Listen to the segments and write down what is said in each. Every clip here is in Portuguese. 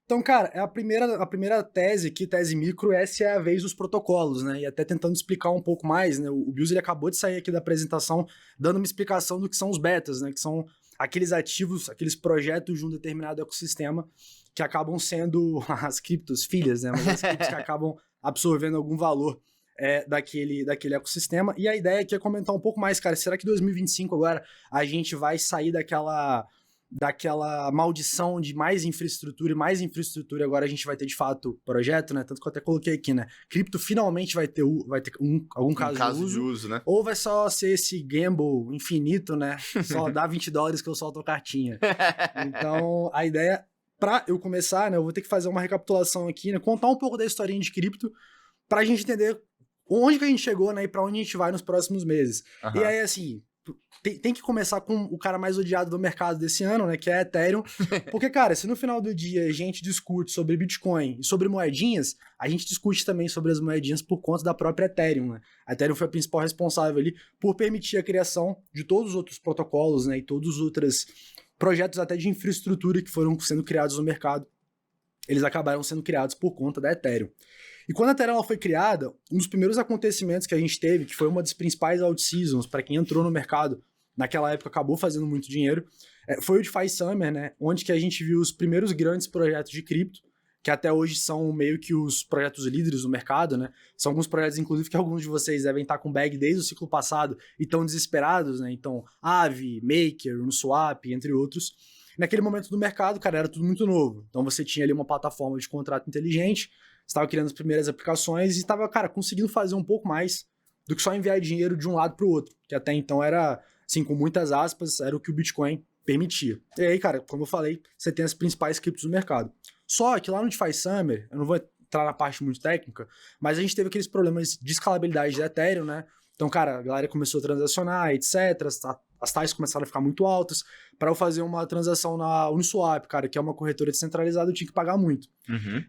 Então, cara, é a primeira tese aqui, tese micro, essa é a vez dos protocolos, né? E até tentando explicar um pouco mais, né? O Bills, ele acabou de sair aqui da apresentação dando uma explicação do que são os betas, né? Que são aqueles ativos, aqueles projetos de um determinado ecossistema que acabam sendo as criptos filhas, né? Mas as criptos que acabam absorvendo algum valor daquele ecossistema. E a ideia aqui é comentar um pouco mais, cara. Será que 2025 agora a gente vai sair daquela maldição de mais infraestrutura e agora a gente vai ter de fato projeto, né? Tanto que eu até coloquei aqui, né? Cripto finalmente vai ter algum caso de uso, né? Ou vai só ser esse gamble infinito, né? Só dá $20 que eu solto a cartinha. Então, a ideia, pra eu começar, né? Eu vou ter que fazer uma recapitulação aqui, né? Contar um pouco da historinha de cripto pra gente entender onde que a gente chegou, né? E pra onde a gente vai nos próximos meses. E aí, assim, tem que começar com o cara mais odiado do mercado desse ano, né? Que é a Ethereum. Porque, cara, se no final do dia a gente discute sobre Bitcoin e sobre moedinhas, a gente discute também sobre as moedinhas por conta da própria Ethereum, né? A Ethereum foi a principal responsável ali por permitir a criação de todos os outros protocolos, né? E todos os outros projetos até de infraestrutura que foram sendo criados no mercado. Eles acabaram sendo criados por conta da Ethereum. E quando a Ethereum ela foi criada, um dos primeiros acontecimentos que a gente teve, que foi uma das principais out-seasons para quem entrou no mercado, naquela época acabou fazendo muito dinheiro, foi o DeFi Summer, né? Onde que a gente viu os primeiros grandes projetos de cripto, que até hoje são meio que os projetos líderes do mercado, né? São alguns projetos, inclusive, que alguns de vocês devem estar com bag desde o ciclo passado e estão desesperados, né? Então, Aave, Maker, Uniswap, entre outros. Naquele momento do mercado, cara, era tudo muito novo. Então você tinha ali uma plataforma de contrato inteligente, estava criando as primeiras aplicações e estava, cara, conseguindo fazer um pouco mais do que só enviar dinheiro de um lado para o outro, que até então era, assim, com muitas aspas, era o que o Bitcoin permitia. E aí, cara, como eu falei, você tem as principais criptos do mercado. Só que lá no DeFi Summer, eu não vou entrar na parte muito técnica, mas a gente teve aqueles problemas de escalabilidade da Ethereum, né? Então, cara, a galera começou a transacionar, etc. As taxas começaram a ficar muito altas. Para eu fazer uma transação na Uniswap, cara, que é uma corretora descentralizada, eu tinha que pagar muito.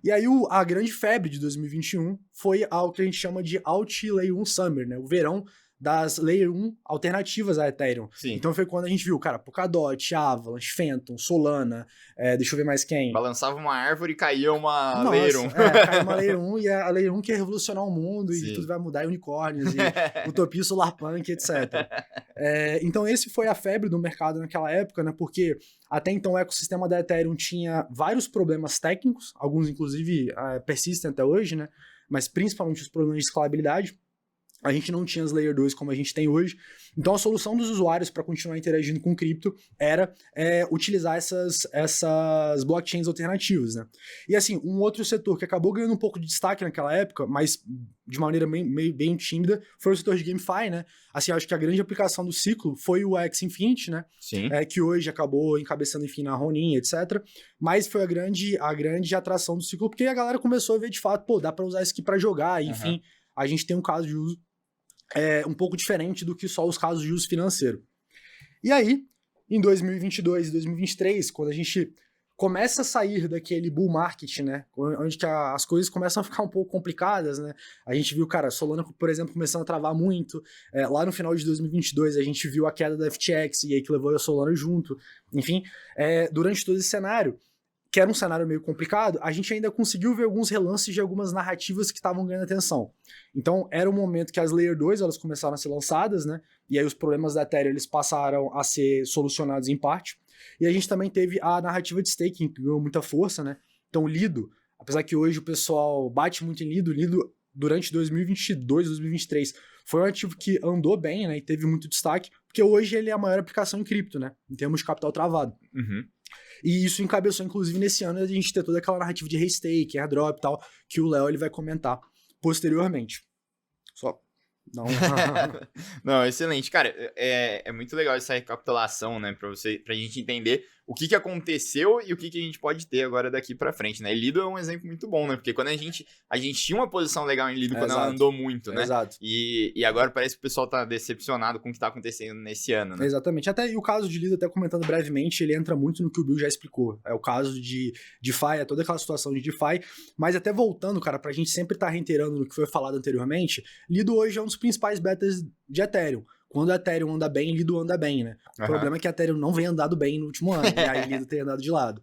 E aí a grande febre de 2021 foi algo que a gente chama de Alt Layer 1 Summer, né? O verão das Layer 1 alternativas à Ethereum. Sim. Então foi quando a gente viu, cara, Polkadot, Avalanche, Phantom, Solana, deixa eu ver mais quem. Balançava uma árvore e caía uma Layer 1. Caiu uma Layer 1 e a Layer 1 quer revolucionar o mundo. Sim. E tudo vai mudar, e unicórnios, e utopia solarpunk, etc. Então esse foi a febre do mercado naquela época, né? Porque até então o ecossistema da Ethereum tinha vários problemas técnicos, alguns inclusive persistem até hoje, né? Mas principalmente os problemas de escalabilidade. A gente não tinha as Layer 2 como a gente tem hoje. Então a solução dos usuários para continuar interagindo com cripto era utilizar essas blockchains alternativas, né? E assim, um outro setor que acabou ganhando um pouco de destaque naquela época, mas de maneira bem tímida, foi o setor de GameFi, né? Assim, acho que a grande aplicação do ciclo foi o Axie Infinity, né? Sim. Que hoje acabou encabeçando, enfim, na Ronin, etc. Mas foi a grande atração do ciclo, porque a galera começou a ver de fato, pô, dá para usar isso aqui para jogar, enfim. A gente tem um caso de uso um pouco diferente do que só os casos de uso financeiro. E aí, em 2022 e 2023, quando a gente começa a sair daquele bull market, né, onde que as coisas começam a ficar um pouco complicadas, né, a gente viu, cara, Solana, por exemplo, começando a travar muito, lá no final de 2022 a gente viu a queda da FTX e aí que levou a Solana junto, enfim, durante todo esse cenário, que era um cenário meio complicado, a gente ainda conseguiu ver alguns relances de algumas narrativas que estavam ganhando atenção. Então, era o momento que as Layer 2 elas começaram a ser lançadas, né? E aí os problemas da Ethereum eles passaram a ser solucionados em parte. E a gente também teve a narrativa de staking, que ganhou muita força, né? Então, Lido, apesar que hoje o pessoal bate muito em Lido durante 2022, 2023, foi um ativo que andou bem, né? E teve muito destaque, porque hoje ele é a maior aplicação em cripto, né? Em termos de capital travado. E isso encabeçou, inclusive, nesse ano, a gente ter toda aquela narrativa de restake, airdrop e tal, que o Léo ele vai comentar posteriormente. Só não... Não, excelente. Cara, é muito legal essa recapitulação, né, pra gente entender o que aconteceu e o que a gente pode ter agora daqui pra frente, né? Lido é um exemplo muito bom, né? Porque quando a gente tinha uma posição legal em Lido quando ela andou muito, né? Exato. E agora parece que o pessoal tá decepcionado com o que tá acontecendo nesse ano, né? Exatamente. Até e o caso de Lido, até comentando brevemente, ele entra muito no que o Bill já explicou. É o caso de DeFi, toda aquela situação de DeFi. Mas até voltando, cara, pra gente sempre estar reiterando no que foi falado anteriormente, Lido hoje é um dos principais betas de Ethereum. Quando a Ethereum anda bem, Lido anda bem, né? O problema é que a Ethereum não vem andado bem no último ano, e aí Lido tem andado de lado.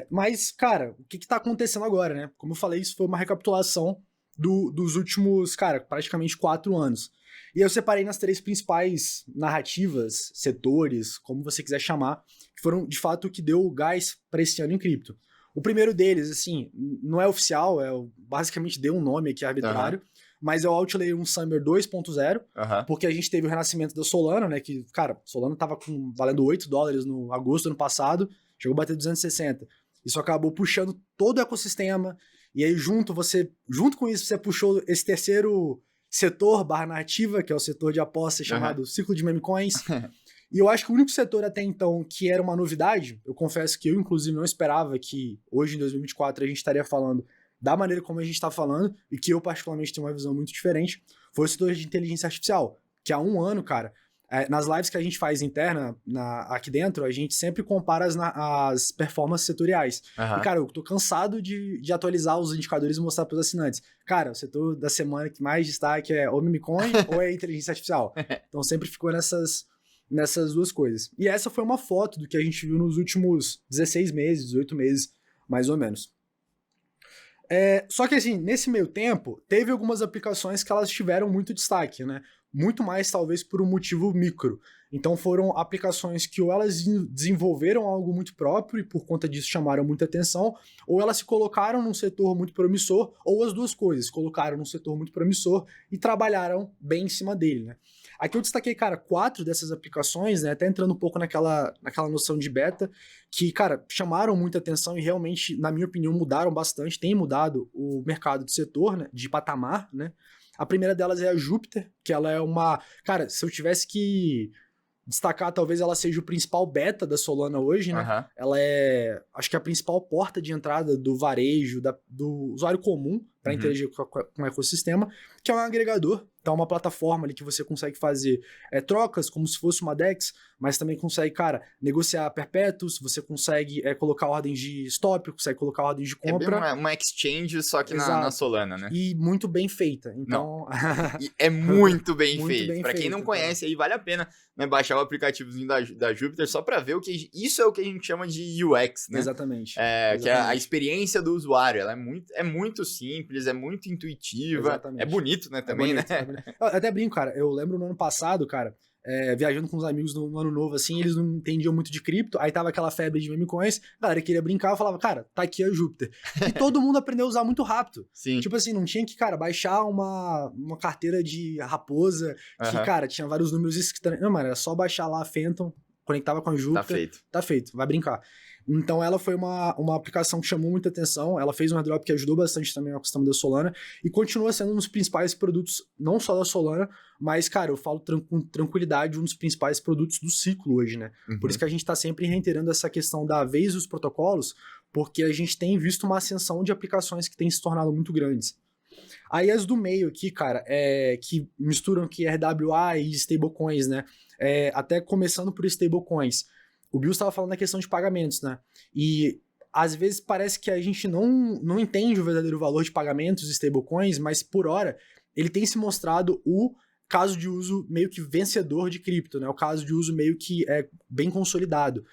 Mas, cara, o que tá acontecendo agora, né? Como eu falei, isso foi uma recapitulação dos últimos, cara, praticamente 4 anos. E eu separei nas 3 principais narrativas, setores, como você quiser chamar, que foram, de fato, o que deu o gás para esse ano em cripto. O primeiro deles, assim, não é oficial, basicamente deu um nome aqui arbitrário, mas é o Outlier 1 Summer 2.0, porque a gente teve o renascimento da Solana, né, que, cara, Solana tava valendo $8 no agosto do ano passado, chegou a bater 260. Isso acabou puxando todo o ecossistema, e aí junto com isso, você puxou esse terceiro setor barra narrativa, que é o setor de apostas chamado ciclo de meme coins. E eu acho que o único setor até então que era uma novidade, eu confesso que eu inclusive não esperava que hoje em 2024 a gente estaria falando da maneira como a gente está falando, e que eu particularmente tenho uma visão muito diferente, foi o setor de inteligência artificial, que há um ano, cara, nas lives que a gente faz interna aqui dentro, a gente sempre compara as performances setoriais. E, cara, eu tô cansado de atualizar os indicadores e mostrar para os assinantes. Cara, o setor da semana que mais destaque é ou memecoin ou é inteligência artificial. Então sempre ficou nessas 2 coisas. E essa foi uma foto do que a gente viu nos últimos 16 meses, 18 meses, mais ou menos. Só que assim, nesse meio tempo, teve algumas aplicações que elas tiveram muito destaque, né? Muito mais talvez por um motivo micro. Então foram aplicações que ou elas desenvolveram algo muito próprio e por conta disso chamaram muita atenção, ou elas se colocaram num setor muito promissor, ou as duas coisas, colocaram num setor muito promissor e trabalharam bem em cima dele, né? Aqui eu destaquei, cara, 4 dessas aplicações, né, até entrando um pouco naquela noção de beta, que, cara, chamaram muita atenção e realmente, na minha opinião, mudaram bastante, tem mudado o mercado do setor, né, de patamar, né. A primeira delas é a Jupiter, que ela é uma... Cara, se eu tivesse que destacar, talvez ela seja o principal beta da Solana hoje, né? Ela é, acho que a principal porta de entrada do varejo, do usuário comum para interagir com o ecossistema, que é um agregador. Então é uma plataforma ali que você consegue fazer trocas como se fosse uma DEX, mas também consegue, cara, negociar perpétuos, você consegue colocar ordens de stop, consegue colocar ordens de compra. É bem uma exchange, só que na Solana, né? E muito bem feita. Então... E é muito bem muito feito. Para quem não conhece, aí vale a pena, né, baixar o aplicativozinho da Jupiter só para ver o que... Isso é o que a gente chama de UX, né? Exatamente. Que é a experiência do usuário. Ela é muito simples, é muito intuitiva. Exatamente. É bonito, né, também, bonito, né? Eu até brinco, cara. Eu lembro no ano passado, cara, viajando com os amigos no ano novo, assim, eles não entendiam muito de cripto, aí tava aquela febre de meme coins, a galera queria brincar, eu falava, cara, tá aqui a Jupiter. E todo mundo aprendeu a usar muito rápido. Sim. Tipo assim, não tinha que, cara, baixar uma carteira de raposa, que, cara, tinha vários números estranhos. Não, mano, era só baixar lá a Phantom, conectava com a Jupiter. Tá feito, vai brincar. Então ela foi uma aplicação que chamou muita atenção, ela fez um airdrop que ajudou bastante também o ecossistema da Solana, e continua sendo um dos principais produtos, não só da Solana, mas, cara, eu falo com tranquilidade, um dos principais produtos do ciclo hoje, né? Por isso que a gente tá sempre reiterando essa questão da vez dos protocolos, porque a gente tem visto uma ascensão de aplicações que têm se tornado muito grandes. Aí as do meio aqui, cara, que misturam aqui RWA e stablecoins, né? Até começando por stablecoins. O Bill estava falando da questão de pagamentos, né? E às vezes parece que a gente não entende o verdadeiro valor de pagamentos e stablecoins, mas por hora ele tem se mostrado o caso de uso meio que vencedor de cripto, né? O caso de uso meio que bem consolidado.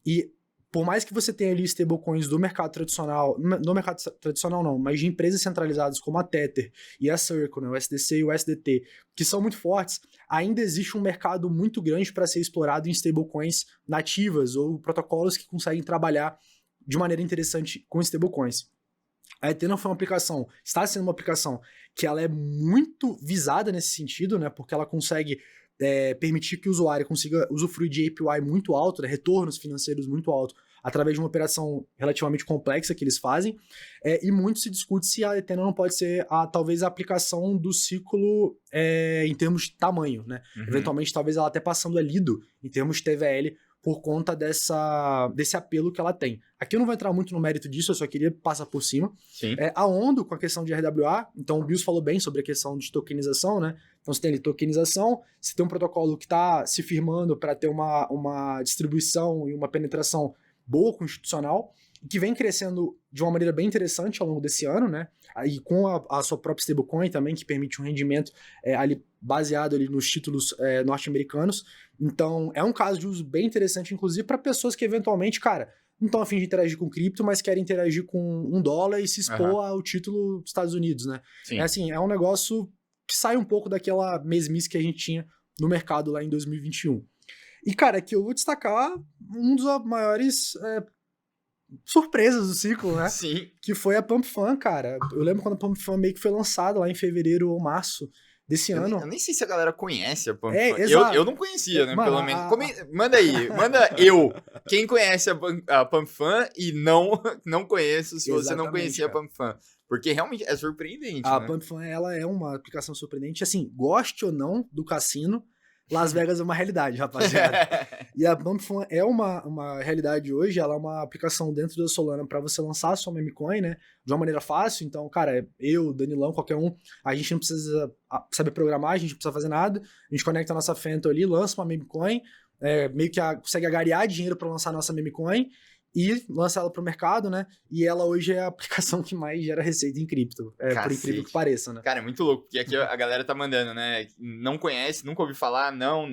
E por mais que você tenha ali stablecoins do mercado tradicional, no mercado tradicional não, mas de empresas centralizadas como a Tether e a Circle, né, o SDC e o SDT, que são muito fortes, ainda existe um mercado muito grande para ser explorado em stablecoins nativas ou protocolos que conseguem trabalhar de maneira interessante com stablecoins. A Ethereum foi uma aplicação, está sendo uma aplicação que ela é muito visada nesse sentido, né, porque ela consegue permitir que o usuário consiga usufruir de API muito alto, né, retornos financeiros muito altos, através de uma operação relativamente complexa que eles fazem, e muito se discute se a Ethereum não pode ser talvez a aplicação do ciclo em termos de tamanho, né? Eventualmente, talvez ela até passando a Lido em termos de TVL, por conta desse apelo que ela tem. Aqui eu não vou entrar muito no mérito disso, eu só queria passar por cima. Sim. A Ondo, com a questão de RWA, então o Bills falou bem sobre a questão de tokenização, né? Então você tem ali tokenização, você tem um protocolo que está se firmando para ter uma distribuição e uma penetração boa com o institucional, que vem crescendo de uma maneira bem interessante ao longo desse ano, né? E com a sua própria stablecoin também, que permite um rendimento ali baseado ali nos títulos norte-americanos. Então, é um caso de uso bem interessante, inclusive para pessoas que eventualmente, cara, não estão a fim de interagir com cripto, mas querem interagir com $1 e se expor ao título dos Estados Unidos, né? Sim. É assim, é um negócio que sai um pouco daquela mesmice que a gente tinha no mercado lá em 2021. E, cara, aqui eu vou destacar um dos maiores surpresas do ciclo, né? Sim. Que foi a Pump Fun, cara. Eu lembro quando a Pump Fun meio que foi lançada lá em fevereiro ou março desse ano. Eu nem sei se a galera conhece a Pump Fun. Exato. Eu não conhecia, né? Mano, pelo menos. Manda aí, manda eu. Quem conhece a Pump Fun e não conheço, se você não conhecia a Pump Fun. Porque realmente é surpreendente, A né? Pump Fun, ela é uma aplicação surpreendente. Assim, goste ou não do cassino, Las Vegas é uma realidade, rapaziada. E a Pump Fun é uma realidade hoje, ela é uma aplicação dentro da Solana para você lançar a sua meme coin, né? De uma maneira fácil. Então, cara, eu, Danilão, qualquer um, a gente não precisa saber programar, a gente não precisa fazer nada. A gente conecta a nossa Fento ali, lança uma meme coin, meio que consegue agariar dinheiro para lançar a nossa meme coin e lança ela pro mercado, né? E ela hoje é a aplicação que mais gera receita em cripto. Por incrível que pareça, né? Cara, é muito louco, porque aqui a galera tá mandando, né? Não conhece, nunca ouvi falar, não.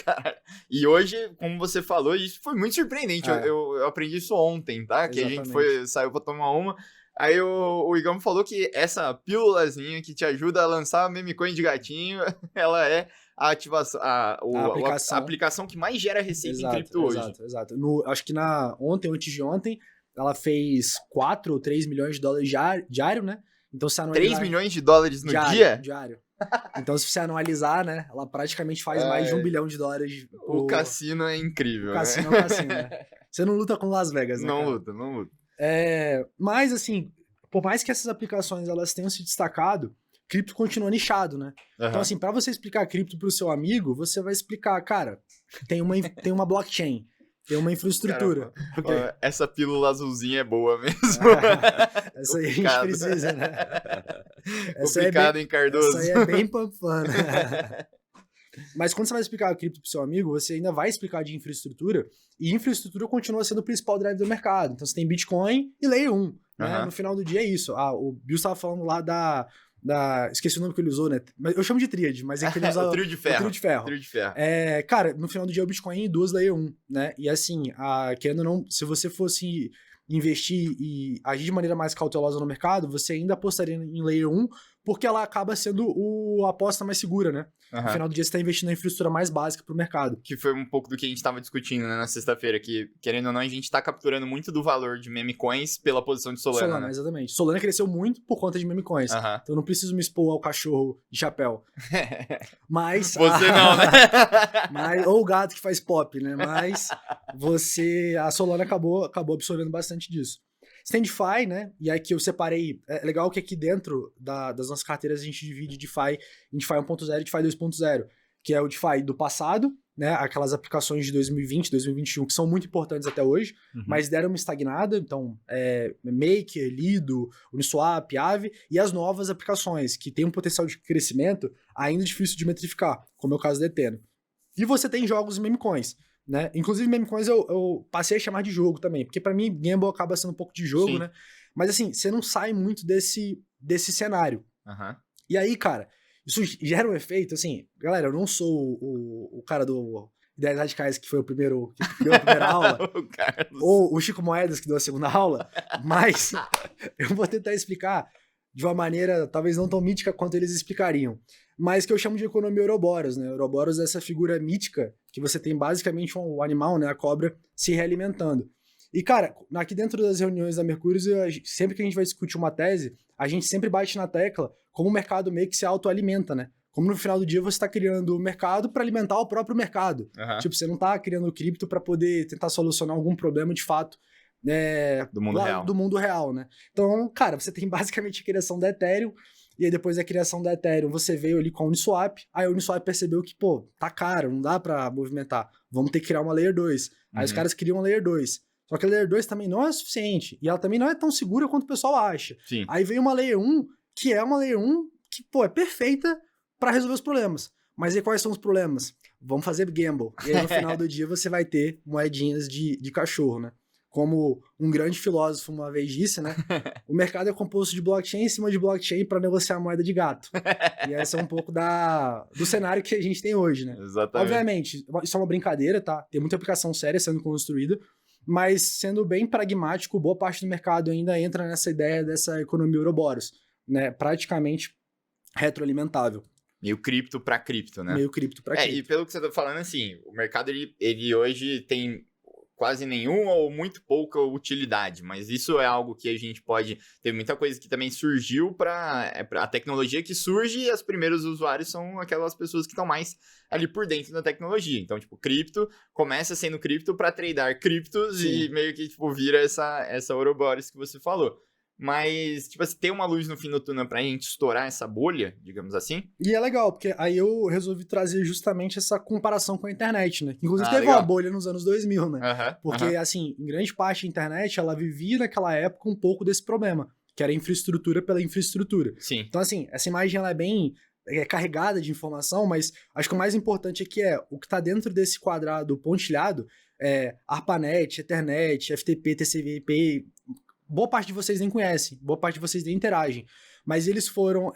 Cara. E hoje, como você falou, isso foi muito surpreendente. Eu aprendi isso ontem, tá? Que exatamente. A gente saiu pra tomar uma. Aí o Igão falou que essa pílulazinha que te ajuda a lançar a meme coin de gatinho, ela é a ativação, a aplicação que mais gera receita em cripto hoje. Exato. Acho que ontem ou antes de ontem, ela fez 4 ou 3 milhões de dólares diário, né? Então, se anualizar... 3 milhões de dólares no dia? Diário. Então, se você anualizar, né? Ela praticamente faz mais de $1 bilhão. O cassino é incrível, O cassino é um cassino, né? Você não luta com Las Vegas, né? Não luta. Mas, assim, por mais que essas aplicações elas tenham se destacado, cripto continua nichado, né? Então, assim, para você explicar cripto pro seu amigo, você vai explicar, cara, tem uma blockchain, tem uma infraestrutura. Caramba, essa pílula azulzinha é boa mesmo. Essa aí a gente precisa, né? Complicado, hein, Cardoso? Essa aí é bem pampana. Mas quando você vai explicar cripto pro seu amigo, você ainda vai explicar de infraestrutura, e infraestrutura continua sendo o principal drive do mercado. Então, você tem Bitcoin e Layer 1, né? No final do dia é isso. O Bill estava falando lá esqueci o nome que ele usou, né? Eu chamo de tríade, mas é que ele usa o trio de ferro. O trio de ferro. Cara, no final do dia é o Bitcoin e 2 Layer 1, né? E assim, querendo ou não, se você fosse investir e agir de maneira mais cautelosa no mercado, você ainda apostaria em Layer 1, porque ela acaba sendo a aposta mais segura, né? No final do dia, você está investindo na infraestrutura mais básica para o mercado. Que foi um pouco do que a gente estava discutindo, né, na sexta-feira, que, querendo ou não, a gente está capturando muito do valor de meme coins pela posição de Solana, né? Exatamente. Solana cresceu muito por conta de meme coins. Então eu não preciso me expor ao cachorro de chapéu. Mas... Você não, né? Ou o gato que faz pop, né? Mas a Solana acabou absorvendo bastante disso. Você tem DeFi, né? E aqui eu separei... É legal que aqui dentro das nossas carteiras a gente divide DeFi em DeFi 1.0 e DeFi 2.0, que é o DeFi do passado, né? Aquelas aplicações de 2020, 2021, que são muito importantes até hoje, mas deram uma estagnada. Então, Maker, Lido, Uniswap, Aave, e as novas aplicações, que têm um potencial de crescimento ainda difícil de metrificar, como é o caso da Ethereum. E você tem jogos e meme coins, né? Inclusive, meme coins eu passei a chamar de jogo também, porque pra mim, Gamble acaba sendo um pouco de jogo, né? Mas assim, você não sai muito desse cenário. E aí, cara, isso gera um efeito, assim, galera, eu não sou o cara do Ideias Radicais que foi o primeiro, que deu a primeira aula, ou o Chico Moedas que deu a segunda aula, mas eu vou tentar explicar de uma maneira talvez não tão mítica quanto eles explicariam, mas que eu chamo de economia Ouroboros, né? Ouroboros é essa figura mítica que você tem basicamente um animal, né, a cobra, se realimentando. E, cara, aqui dentro das reuniões da Mercúrio, sempre que a gente vai discutir uma tese, a gente sempre bate na tecla como o mercado meio que se autoalimenta, né? Como no final do dia você está criando o mercado para alimentar o próprio mercado. Tipo, você não está criando cripto para poder tentar solucionar algum problema de fato do mundo real. Do mundo real, né? Então, cara, você tem basicamente a criação da Ethereum, e aí depois da criação da Ethereum você veio ali com a Uniswap, aí a Uniswap percebeu que, pô, tá caro, não dá para movimentar, vamos ter que criar uma Layer 2. Aí os caras criam uma Layer 2. Só que a Layer 2 também não é suficiente, e ela também não é tão segura quanto o pessoal acha. Aí veio uma Layer 1, que é uma Layer 1 que, pô, é perfeita para resolver os problemas. Mas e quais são os problemas? Vamos fazer gamble. E aí no final do dia você vai ter moedinhas de cachorro, né? Como um grande filósofo uma vez disse, né? O mercado é composto de blockchain em cima de blockchain para negociar moeda de gato. E esse é um pouco do cenário que a gente tem hoje, né? Exatamente. Obviamente, isso é uma brincadeira, tá? Tem muita aplicação séria sendo construída, mas sendo bem pragmático, boa parte do mercado ainda entra nessa ideia dessa economia Ouroboros, né? Praticamente retroalimentável. Meio cripto para cripto, né? Meio cripto para cripto. E pelo que você tá falando, assim, o mercado, ele hoje tem quase nenhuma ou muito pouca utilidade, mas isso é algo que a gente pode... Tem muita coisa que também surgiu para a tecnologia que surge e os primeiros usuários são aquelas pessoas que estão mais ali por dentro da tecnologia. Então, tipo, cripto começa sendo cripto para tradar criptos. Sim. E meio que, tipo, vira essa Ouroboros que você falou. Mas, tipo assim, tem uma luz no fim do túnel pra gente estourar essa bolha, digamos assim? E é legal, porque aí eu resolvi trazer justamente essa comparação com a internet, né? Inclusive teve legal. uma bolha nos anos 2000, né? Porque, assim, em grande parte a internet, ela vivia naquela época um pouco desse problema, que era infraestrutura pela infraestrutura. Sim. Então, assim, essa imagem, ela é bem carregada de informação, mas acho que o mais importante é que o que tá dentro desse quadrado pontilhado ARPANET, Ethernet, FTP, TCP/IP... Boa parte de vocês nem conhecem, boa parte de vocês nem interagem, mas eles foram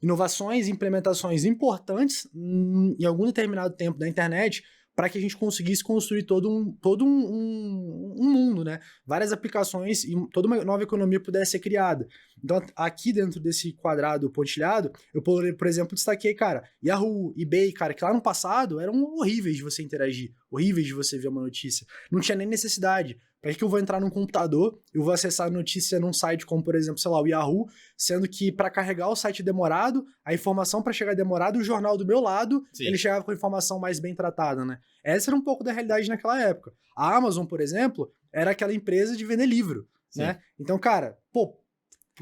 inovações e implementações importantes em algum determinado tempo da internet para que a gente conseguisse construir todo um mundo, né? Várias aplicações e toda uma nova economia pudesse ser criada. Então, aqui dentro desse quadrado pontilhado, eu, por exemplo, destaquei, cara, Yahoo, eBay, cara, que lá no passado eram horríveis de você interagir, horríveis de você ver uma notícia. Não tinha nem necessidade. Para que eu vou entrar num computador, eu vou acessar a notícia num site como, por exemplo, sei lá, o Yahoo, sendo que para carregar o site demorado, a informação para chegar demorado, o jornal do meu lado, Sim. ele chegava com a informação mais bem tratada, né? Essa era um pouco da realidade naquela época. A Amazon, por exemplo, era aquela empresa de vender livro, Sim. né? Então, cara, por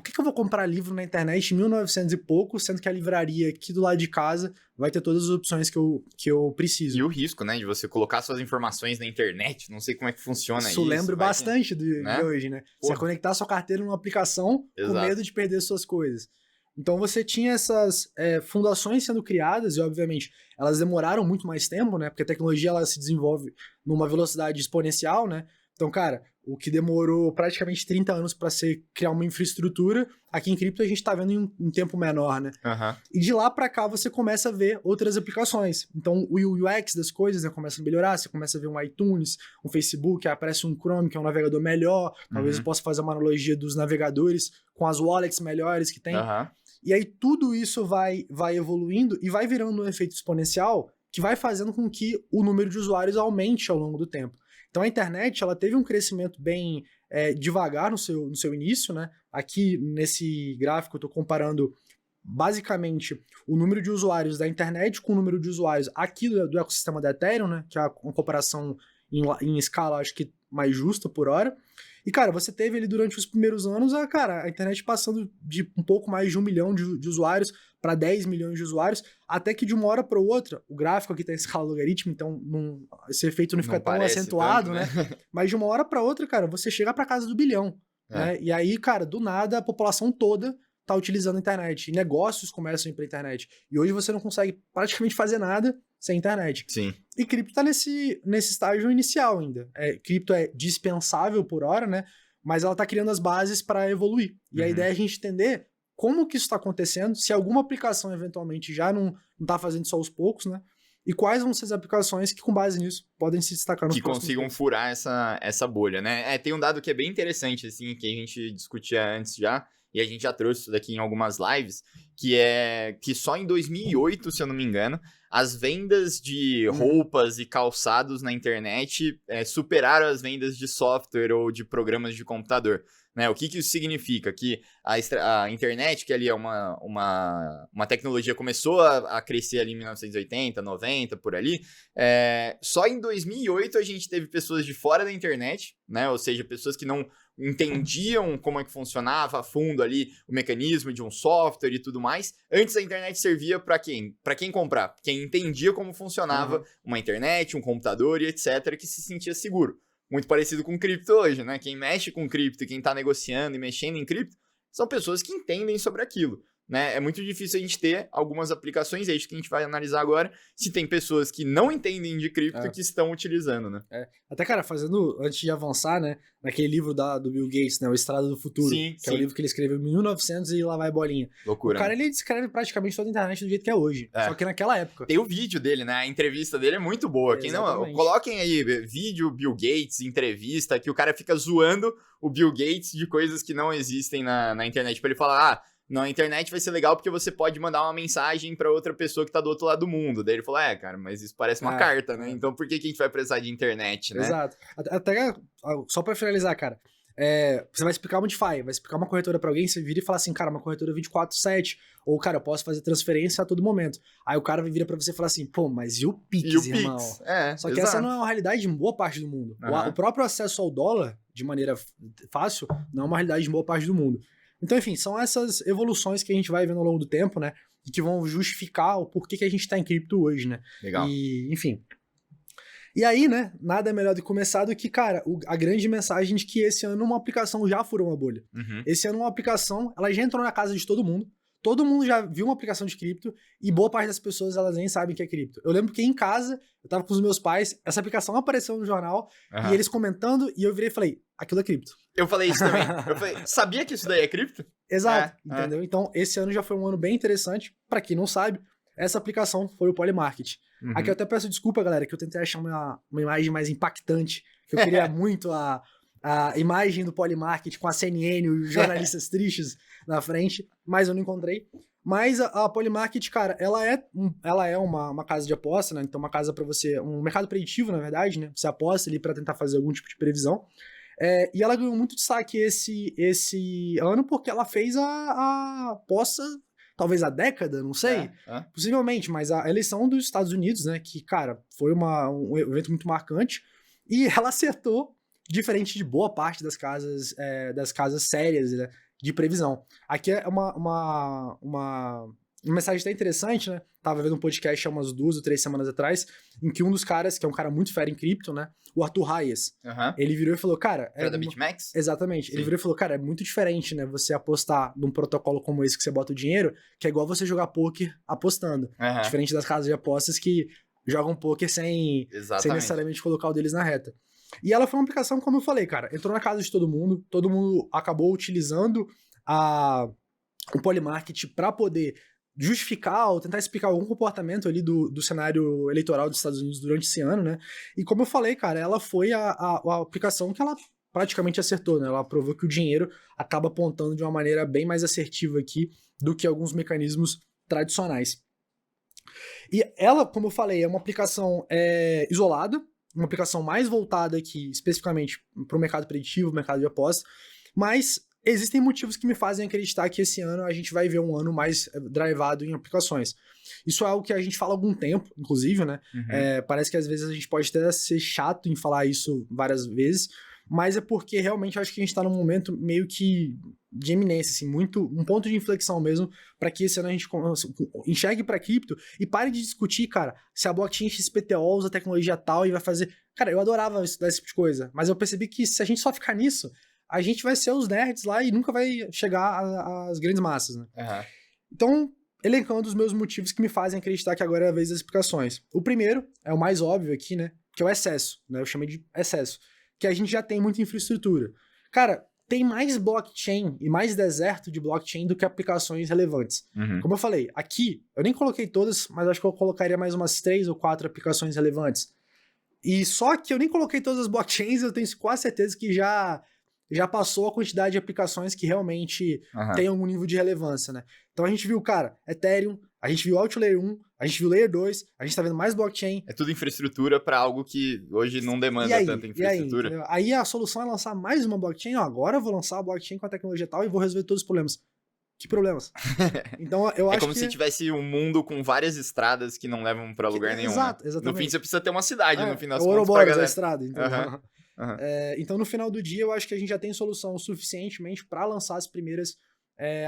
que eu vou comprar livro na internet em 1900 e pouco, sendo que a livraria aqui do lado de casa vai ter todas as opções que eu preciso? E o risco, né, de você colocar suas informações na internet, não sei como é que funciona isso. Isso lembra bastante de hoje, né? Porra. Você conectar sua carteira numa aplicação Exato. Com medo de perder suas coisas. Então você tinha essas fundações sendo criadas e, obviamente, elas demoraram muito mais tempo, né? Porque a tecnologia ela se desenvolve numa velocidade exponencial, né? Então, cara, o que demorou praticamente 30 anos para criar uma infraestrutura, aqui em cripto a gente tá vendo em um tempo menor, né? E de lá para cá você começa a ver outras aplicações. Então, o UX das coisas, né, começa a melhorar, você começa a ver um iTunes, um Facebook, aparece um Chrome, que é um navegador melhor, talvez eu possa fazer uma analogia dos navegadores com as wallets melhores que tem. E aí tudo isso vai evoluindo e vai virando um efeito exponencial que vai fazendo com que o número de usuários aumente ao longo do tempo. Então a internet ela teve um crescimento bem devagar no seu início, né? Aqui nesse gráfico eu estou comparando basicamente o número de usuários da internet com o número de usuários aqui do ecossistema da Ethereum, né? Que é uma comparação em escala, acho que mais justa por hora. E, cara, você teve ali durante os primeiros anos a internet passando de um pouco mais de 1 milhão de usuários para 10 milhões de usuários, até que de uma hora para outra, o gráfico aqui tá em escala logarítmica, então esse efeito não fica tão acentuado, tanto, né? Mas de uma hora para outra, cara, você chega para casa do bilhão, né? E aí, cara, do nada, a população toda tá utilizando a internet, e negócios começam a ir pra internet. E hoje você não consegue praticamente fazer nada sem internet. Sim. E cripto tá nesse estágio inicial ainda. Cripto é dispensável por hora, né? Mas ela tá criando as bases para evoluir. E a ideia é a gente entender como que isso está acontecendo, se alguma aplicação eventualmente já não tá fazendo isso aos poucos, né? E quais vão ser as aplicações que, com base nisso, podem se destacar nos próximos consigam furar essa bolha, né? Tem um dado que é bem interessante, assim, que a gente discutia antes já, e a gente já trouxe isso daqui em algumas lives, que é que só em 2008, se eu não me engano, as vendas de roupas e calçados na internet superaram as vendas de software ou de programas de computador. Né? O que isso significa? Que a internet, que ali é uma tecnologia, começou a crescer ali em 1980, 90, por ali. Só em 2008 a gente teve pessoas de fora da internet, né? Ou seja, pessoas que não entendiam como é que funcionava a fundo ali o mecanismo de um software e tudo mais. Antes a internet servia para quem? Para quem comprar. Quem entendia como funcionava uma internet, um computador e etc, que se sentia seguro. Muito parecido com cripto hoje, né? Quem mexe com cripto, quem tá negociando e mexendo em cripto, são pessoas que entendem sobre aquilo, né? É muito difícil a gente ter algumas aplicações, é isso que a gente vai analisar agora, se tem pessoas que não entendem de cripto que estão utilizando, né? Até, cara, antes de avançar, né, naquele livro do Bill Gates, né, O Estrada do Futuro, que é o livro que ele escreveu em 1900 e lá vai bolinha. Loucura. O cara, ele descreve praticamente toda a internet do jeito que é hoje, só que naquela época. Tem o vídeo dele, né, a entrevista dele é muito boa. Quem não, coloquem aí vídeo Bill Gates, entrevista, que o cara fica zoando o Bill Gates de coisas que não existem na internet. Tipo, ele fala, na internet vai ser legal porque você pode mandar uma mensagem pra outra pessoa que tá do outro lado do mundo. Daí ele falou, cara, mas isso parece uma carta, né? Então por que a gente vai precisar de internet, né? Exato. Até, só pra finalizar, cara, você vai explicar uma DeFi, vai explicar uma corretora pra alguém, você vira e fala assim, cara, uma corretora 24/7, ou, cara, eu posso fazer transferência a todo momento. Aí o cara vira pra você e fala assim, pô, mas e o Pix, irmão? Só que essa não é uma realidade em boa parte do mundo. O próprio acesso ao dólar, de maneira fácil, não é uma realidade em boa parte do mundo. Então, enfim, são essas evoluções que a gente vai vendo ao longo do tempo, né? E que vão justificar o porquê que a gente tá em cripto hoje, né? Legal. E, enfim. E aí, né? Nada melhor do que começar do que, cara, a grande mensagem de que esse ano uma aplicação já furou uma bolha. Esse ano uma aplicação, ela já entrou na casa de todo mundo. Todo mundo já viu uma aplicação de cripto e boa parte das pessoas, elas nem sabem que é cripto. Eu lembro que em casa, eu tava com os meus pais, essa aplicação apareceu no jornal e eles comentando e eu virei e falei, aquilo é cripto. Eu falei isso também. Eu falei, sabia que isso daí é cripto? Exato, entendeu? Então, esse ano já foi um ano bem interessante. Pra quem não sabe, essa aplicação foi o Polymarket. Aqui eu até peço desculpa, galera, que eu tentei achar uma imagem mais impactante. Eu queria muito a imagem do Polymarket com a CNN, os jornalistas tristes na frente, mas eu não encontrei. Mas a Polymarket, cara, ela é uma casa de aposta, né? Então, uma casa pra você, um mercado preditivo, na verdade, né? Você aposta ali pra tentar fazer algum tipo de previsão. E ela ganhou muito destaque esse ano porque ela fez a aposta, talvez a década, não sei, possivelmente, mas a eleição dos Estados Unidos, né, que, cara, foi um evento muito marcante, e ela acertou, diferente de boa parte das casas sérias, né, de previsão. Aqui é uma mensagem até interessante, né? Tava vendo um podcast há umas 2 ou 3 semanas atrás, em que um dos caras, que é um cara muito fera em cripto, né? O Arthur Hayes, ele virou e falou, cara... Era da BitMEX? Exatamente. Sim. Ele virou e falou, cara, é muito diferente, né? Você apostar num protocolo como esse que você bota o dinheiro, que é igual você jogar poker apostando. Diferente das casas de apostas que jogam poker sem necessariamente colocar o deles na reta. E ela foi uma aplicação, como eu falei, cara, entrou na casa de todo mundo acabou utilizando o Polymarket para poder justificar ou tentar explicar algum comportamento ali do cenário eleitoral dos Estados Unidos durante esse ano, né? E como eu falei, cara, ela foi a aplicação que ela praticamente acertou, né? Ela provou que o dinheiro acaba apontando de uma maneira bem mais assertiva aqui do que alguns mecanismos tradicionais. E ela, como eu falei, é uma aplicação isolada, uma aplicação mais voltada aqui especificamente para o mercado preditivo, mercado de aposta, mas existem motivos que me fazem acreditar que esse ano a gente vai ver um ano mais drivado em aplicações. Isso é algo que a gente fala há algum tempo, inclusive, né? Parece que às vezes a gente pode até ser chato em falar isso várias vezes, mas é porque realmente eu acho que a gente tá num momento meio que de eminência, assim, um ponto de inflexão mesmo, para que esse ano a gente enxergue para cripto e pare de discutir, cara, se a blockchain XPTO usa tecnologia tal e vai fazer... Cara, eu adorava estudar esse tipo de coisa, mas eu percebi que se a gente só ficar nisso, a gente vai ser os nerds lá e nunca vai chegar às grandes massas, né? Então, elencando os meus motivos que me fazem acreditar que agora é a vez das explicações. O primeiro, é o mais óbvio aqui, né? Que é o excesso, né? Eu chamei de excesso. Que a gente já tem muita infraestrutura. Cara, tem mais blockchain e mais deserto de blockchain do que aplicações relevantes. Como eu falei, aqui, eu nem coloquei todas, mas acho que eu colocaria mais umas 3 ou 4 aplicações relevantes. E só que eu nem coloquei todas as blockchains, eu tenho quase certeza que já passou a quantidade de aplicações que realmente tem algum nível de relevância, né? Então a gente viu, cara, Ethereum, a gente viu Outlayer 1, a gente viu Layer 2, a gente tá vendo mais blockchain. É tudo infraestrutura para algo que hoje não demanda tanta infraestrutura. Aí a solução é lançar mais uma blockchain, agora eu vou lançar a blockchain com a tecnologia tal e vou resolver todos os problemas. Que problemas? Então eu acho que... É como se tivesse um mundo com várias estradas que não levam pra lugar nenhum. Exato, né? exatamente. No fim você precisa ter uma cidade, no fim das contas. O Ouroboros da estrada, então... Então, no final do dia, eu acho que a gente já tem solução suficientemente para lançar as primeiras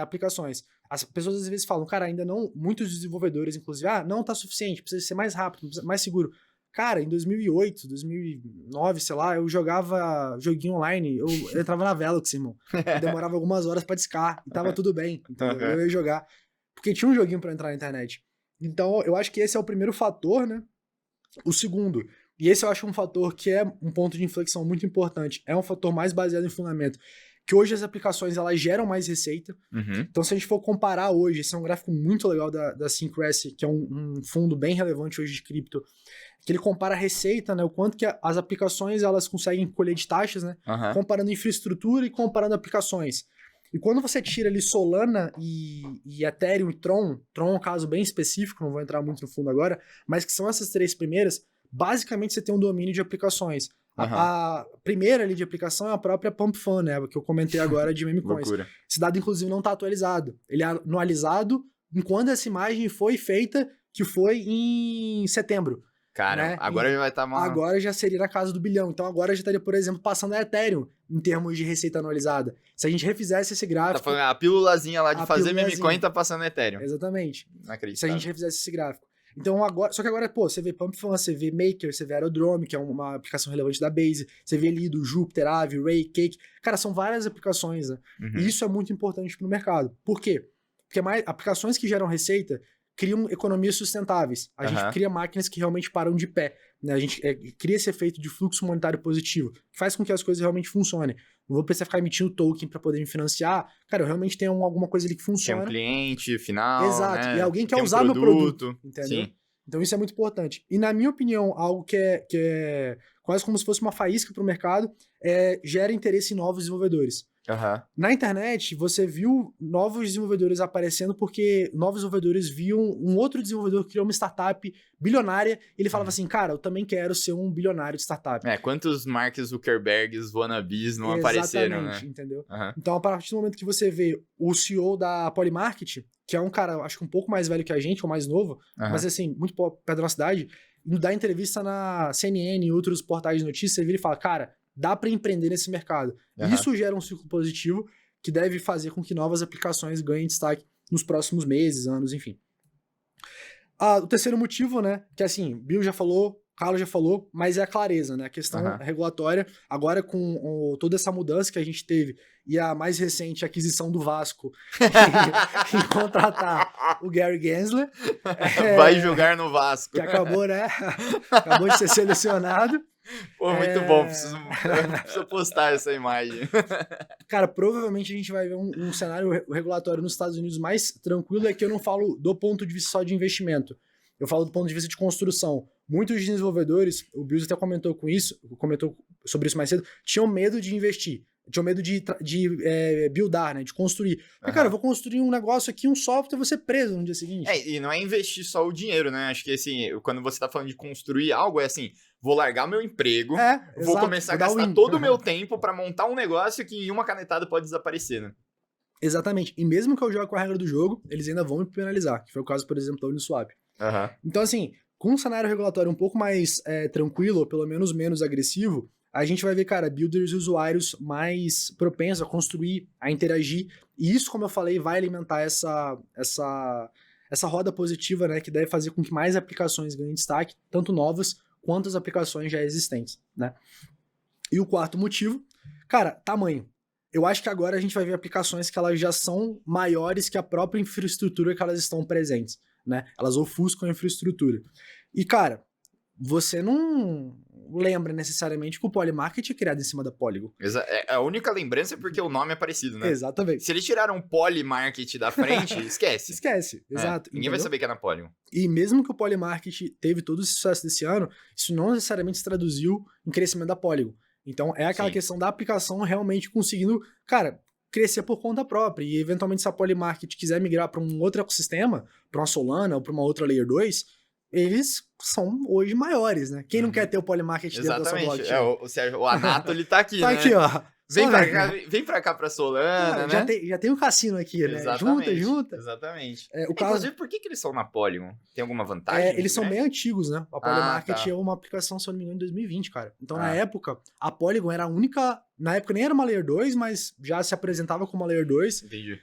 aplicações. As pessoas às vezes falam, cara, ainda não, muitos desenvolvedores, inclusive, não tá suficiente, precisa ser mais rápido, mais seguro. Cara, em 2008, 2009, sei lá, eu jogava joguinho online, eu entrava na Velox, irmão. Eu demorava algumas horas pra discar, e tava tudo bem, então eu ia jogar. porque tinha um joguinho pra entrar na internet. Então, eu acho que esse é o primeiro fator, né? O segundo, e esse eu acho um fator que é um ponto de inflexão muito importante, é um fator mais baseado em fundamento, que hoje as aplicações, elas geram mais receita. Então, se a gente for comparar hoje, esse é um gráfico muito legal da Syncrasi, que é um fundo bem relevante hoje de cripto, que ele compara a receita, né, o quanto que as aplicações elas conseguem colher de taxas, né, comparando infraestrutura e comparando aplicações. E quando você tira ali Solana e Ethereum e Tron é um caso bem específico, não vou entrar muito no fundo agora, mas que são essas três primeiras, basicamente você tem um domínio de aplicações. A primeira ali de aplicação é a própria Pump Fund, né, que eu comentei agora de meme coins. Esse dado, inclusive, não está atualizado. Ele é anualizado enquanto essa imagem foi feita, que foi em setembro. Cara, né? Agora já vai estar Agora já seria na casa do bilhão. Então agora já estaria, por exemplo, passando a Ethereum em termos de receita anualizada. Se a gente refizesse esse gráfico... Tá falando a pílulazinha lá de fazer meme coin tá passando a Ethereum. Exatamente. Não se a gente refizesse esse gráfico. Então agora... Só que agora, pô, você vê Pump Fund, você vê Maker, você vê Aerodrome, que é uma aplicação relevante da Base, você vê Lido, Jupiter, Aave, Ray, Cake. Cara, são várias aplicações, né? E isso é muito importante pro mercado. Por quê? Porque aplicações que geram receita criam economias sustentáveis. A gente cria máquinas que realmente param de pé. Né? A gente cria esse efeito de fluxo monetário positivo, que faz com que as coisas realmente funcionem. Não vou precisar ficar emitindo token para poder me financiar. Cara, eu realmente tenho alguma coisa ali que funciona. Tem um cliente final, exato, né? E alguém quer usar meu produto. Entendeu? Sim. Então isso é muito importante. E na minha opinião, algo que é quase como se fosse uma faísca para o mercado, gera interesse em novos desenvolvedores. Na internet, você viu novos desenvolvedores aparecendo porque novos desenvolvedores viam um outro desenvolvedor que criou uma startup bilionária e ele falava assim, cara, eu também quero ser um bilionário de startup. Quantos Mark Zuckerbergs, wannabes não apareceram, né? Entendeu? Então, a partir do momento que você vê o CEO da Polymarket, que é um cara, acho que um pouco mais velho que a gente, ou mais novo, mas assim, muito perto da nossa idade, dá entrevista na CNN e outros portais de notícias, você vira e fala, cara, dá para empreender nesse mercado. Isso gera um ciclo positivo que deve fazer com que novas aplicações ganhem destaque nos próximos meses, anos, enfim. O terceiro motivo, né, que assim, Bill já falou, Carlos já falou, mas é a clareza, né, a questão regulatória, agora com toda essa mudança que a gente teve e a mais recente aquisição do Vasco em contratar o Gary Gensler. Vai jogar no Vasco. Que acabou, né, acabou de ser selecionado. Pô, muito bom, preciso postar essa imagem. Cara, provavelmente a gente vai ver um cenário regulatório nos Estados Unidos mais tranquilo, é que eu não falo do ponto de vista só de investimento, eu falo do ponto de vista de construção. Muitos desenvolvedores, o Bills até comentou sobre isso mais cedo, tinham medo de investir, tinham medo de buildar, né, de construir. Porque, cara, eu vou construir um negócio aqui, um software, eu vou ser preso no dia seguinte. E não é investir só o dinheiro, né? Acho que, assim, quando você tá falando de construir algo, é assim, vou largar meu emprego, vou começar a gastar todo o meu tempo pra montar um negócio que em uma canetada pode desaparecer, né? Exatamente. E mesmo que eu jogue com a regra do jogo, eles ainda vão me penalizar, que foi o caso, por exemplo, da Uniswap. Então, assim, com um cenário regulatório um pouco mais tranquilo, ou pelo menos menos agressivo, a gente vai ver, cara, builders e usuários mais propensos a construir, a interagir. E isso, como eu falei, vai alimentar essa roda positiva, né, que deve fazer com que mais aplicações ganhem destaque, tanto novas quanto as aplicações já existentes, né? E o quarto motivo, cara, tamanho. Eu acho que agora a gente vai ver aplicações que elas já são maiores que a própria infraestrutura que elas estão presentes, né? Elas ofuscam a infraestrutura. E, cara, você não lembra necessariamente que o Polymarket é criado em cima da Polygon. A única lembrança é porque o nome é parecido, né? Exatamente. Se eles tiraram o Polymarket da frente, esquece. Esquece, exato. Ninguém vai saber que é na Polygon. E mesmo que o Polymarket teve todo esse sucesso desse ano, isso não necessariamente se traduziu em crescimento da Polygon. Então é aquela questão da aplicação realmente conseguindo, cara, crescer por conta própria. E eventualmente se a Polymarket quiser migrar para um outro ecossistema, para uma Solana ou para uma outra Layer 2, eles são hoje maiores, né? Quem não quer ter o Polymarket dentro da sua blockchain? O Anato, ele tá aqui, tá né? Aqui, ó. Vem pra cá pra Solana, né? Já tem um cassino aqui, né? Junta. Exatamente. Inclusive, por que eles são na Polygon? Tem alguma vantagem? Eles são bem antigos, né? A Polymarket é uma aplicação, se eu não me engano, em 2020, cara. Então, na época, a Polygon era a única... Na época nem era uma Layer 2, mas já se apresentava como uma Layer 2. Entendi.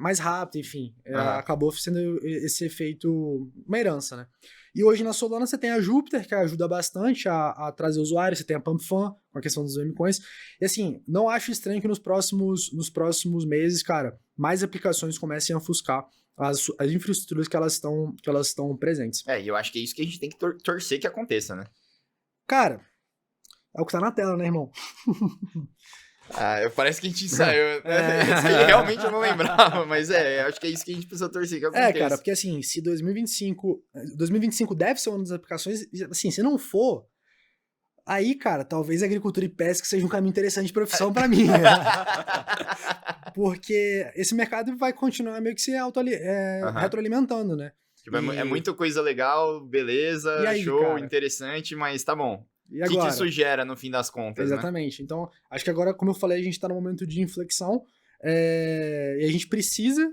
mais rápido, enfim. Aham. Acabou sendo esse efeito, uma herança, né? E hoje na Solana você tem a Jupiter, que ajuda bastante a trazer usuários, você tem a PumpFun, com a questão dos memecoins. E assim, não acho estranho que nos próximos meses, cara, mais aplicações comecem a ofuscar as infraestruturas que elas estão presentes. E eu acho que é isso que a gente tem que torcer que aconteça, né? Cara, é o que tá na tela, né, irmão? Parece que a gente ensaiou. Esse aí realmente eu não lembrava, mas acho que é isso que a gente precisa torcer que aconteça. Cara, porque assim, se 2025 deve ser uma das aplicações, assim, se não for, aí, cara, talvez agricultura e pesca seja um caminho interessante de profissão pra mim. Porque esse mercado vai continuar meio que se retroalimentando, né? Tipo, é muita coisa legal, beleza, aí, show, cara? interessante, mas tá bom. E o que agora? isso gera no fim das contas, Exatamente. Né? Então, acho que agora, como eu falei, a gente tá num momento de inflexão e a gente precisa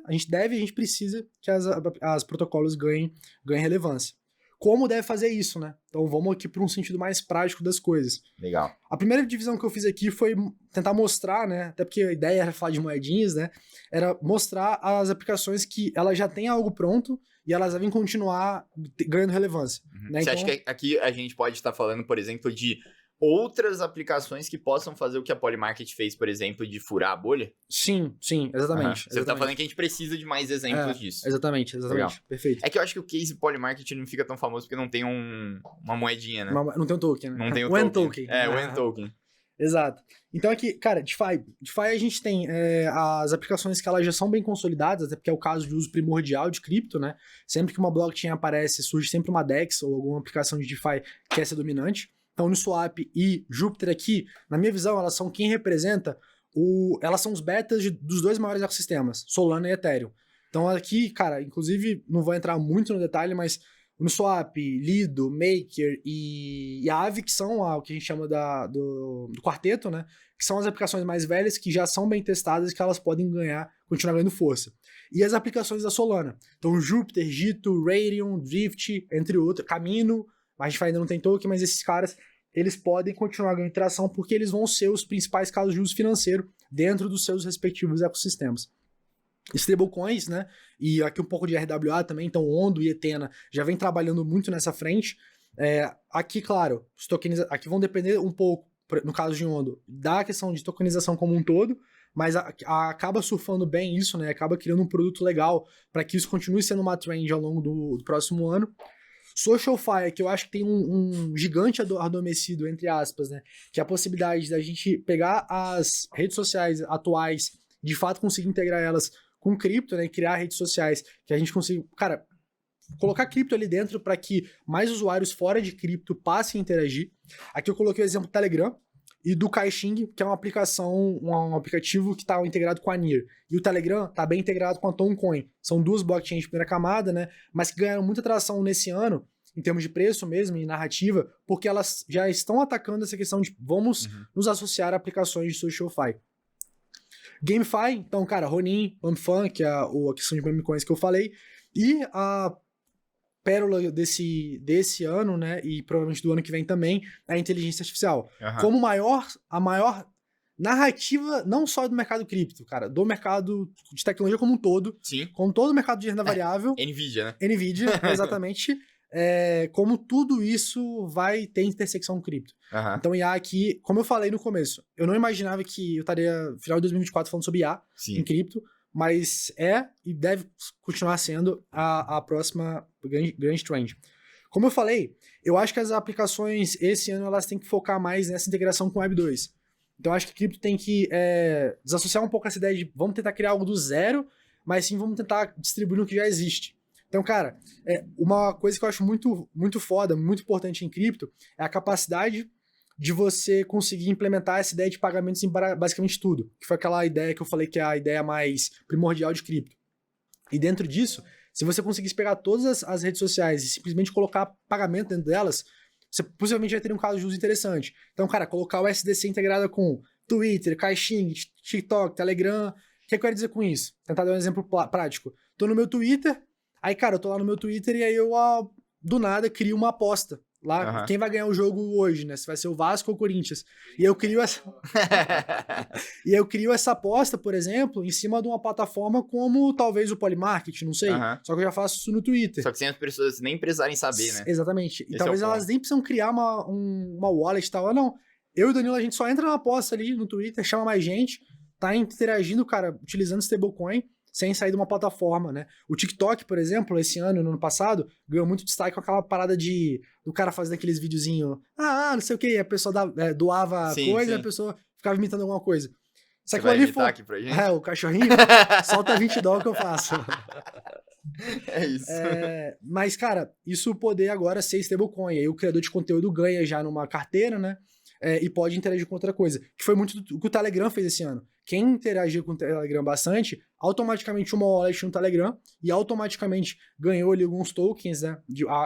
que as protocolos ganhem relevância. Como deve fazer isso, né? Então vamos aqui para um sentido mais prático das coisas. Legal. A primeira divisão que eu fiz aqui foi tentar mostrar, né? Até porque a ideia era falar de moedinhas, né? Era mostrar as aplicações que elas já têm algo pronto e elas devem continuar ganhando relevância. Uhum. Né? Você acha que aqui a gente pode estar falando, por exemplo, de outras aplicações que possam fazer o que a Polymarket fez, por exemplo, de furar a bolha? Sim, exatamente. Você tá falando que a gente precisa de mais exemplos disso. Exatamente. Legal. Perfeito. É que eu acho que o case Polymarket não fica tão famoso porque não tem uma moedinha, né? Não tem um token, né? Não tem o token. o N-Token. Exato. Então aqui, cara, DeFi a gente tem as aplicações que elas já são bem consolidadas, até porque é o caso de uso primordial de cripto, né? Sempre que uma blockchain aparece, surge sempre uma DEX ou alguma aplicação de DeFi que quer ser dominante. Então, Uniswap e Jupiter aqui, na minha visão, elas são quem representa elas são os betas dos dois maiores ecossistemas, Solana e Ethereum. Então aqui, cara, inclusive, não vou entrar muito no detalhe, mas Uniswap, Lido, Maker e Aave, que são o que a gente chama do quarteto, né? Que são as aplicações mais velhas que já são bem testadas e que elas podem continuar ganhando força. E as aplicações da Solana. Então, Jupiter, Gito, Raydium, Drift, entre outros, Camino, a gente ainda não tem token, mas esses caras, eles podem continuar ganhando tração porque eles vão ser os principais casos de uso financeiro dentro dos seus respectivos ecossistemas. Stablecoins, né? E aqui um pouco de RWA também, então Ondo e Ethena já vem trabalhando muito nessa frente. Aqui, claro, aqui vão depender um pouco, no caso de Ondo, da questão de tokenização como um todo, mas acaba surfando bem isso, né? Acaba criando um produto legal para que isso continue sendo uma trend ao longo do próximo ano. SocialFi, que eu acho que tem um gigante adormecido, entre aspas, né? Que é a possibilidade da gente pegar as redes sociais atuais, de fato conseguir integrar elas com cripto, né? E criar redes sociais que a gente consiga, cara, colocar cripto ali dentro para que mais usuários fora de cripto passem a interagir. Aqui eu coloquei o exemplo do Telegram e do Caixing, que é uma aplicação, um aplicativo que está integrado com a NIR. E o Telegram está bem integrado com a Toncoin. São duas blockchains de primeira camada, né? Mas que ganharam muita tração nesse ano, em termos de preço mesmo e narrativa, porque elas já estão atacando essa questão de vamos nos associar a aplicações de SocialFi. GameFi, então, cara, Ronin, PumpFun, que é a questão de memecoins que eu falei, e a pérola desse ano, né, e provavelmente do ano que vem também, é a inteligência artificial. Como a maior narrativa, não só do mercado cripto, cara, do mercado de tecnologia como um todo. Sim. Como todo o mercado de renda variável. NVIDIA, né? NVIDIA, exatamente. Como tudo isso vai ter intersecção com cripto. Então, IA aqui, como eu falei no começo, eu não imaginava que eu estaria no final de 2024 falando sobre IA em cripto, mas e deve continuar sendo a próxima grande trend. Como eu falei, eu acho que as aplicações esse ano elas têm que focar mais nessa integração com o Web 2. Então, eu acho que a cripto tem que desassociar um pouco essa ideia de vamos tentar criar algo do zero, mas sim vamos tentar distribuir no que já existe. Então, cara, uma coisa que eu acho muito, muito foda, muito importante em cripto, é a capacidade de você conseguir implementar essa ideia de pagamentos em basicamente tudo, que foi aquela ideia que eu falei que é a ideia mais primordial de cripto. E dentro disso, se você conseguisse pegar todas as redes sociais e simplesmente colocar pagamento dentro delas, você possivelmente vai ter um caso de uso interessante. Então, cara, colocar o SDC integrado com Twitter, Caixin, TikTok, Telegram. O que eu quero dizer com isso? Tentar dar um exemplo prático. Tô no meu Twitter. Aí, cara, eu tô lá no meu Twitter e aí eu, do nada, crio uma aposta. lá, quem vai ganhar o jogo hoje, né? Se vai ser o Vasco ou o Corinthians. E eu crio essa aposta, por exemplo, em cima de uma plataforma como talvez o Polymarket, não sei. Só que eu já faço isso no Twitter. Só que sem as pessoas nem precisarem saber, né? Exatamente. E talvez elas nem precisam criar uma wallet e tal. Não, eu e o Danilo, a gente só entra na aposta ali no Twitter, chama mais gente, tá interagindo, cara, utilizando stablecoin, sem sair de uma plataforma, né? O TikTok, por exemplo, esse ano, no ano passado, ganhou muito destaque com aquela parada do cara fazendo aqueles videozinhos, não sei o que, a pessoa doava coisa e a pessoa ficava imitando alguma coisa. Você vai imitar aqui pra gente? O cachorrinho, solta $20 que eu faço. É isso. Mas, cara, isso poder agora ser stablecoin, aí o criador de conteúdo ganha já numa carteira, né? E pode interagir com outra coisa. Que foi muito o que o Telegram fez esse ano. Quem interagiu com o Telegram bastante, automaticamente uma wallet no Telegram e automaticamente ganhou ali alguns tokens, né?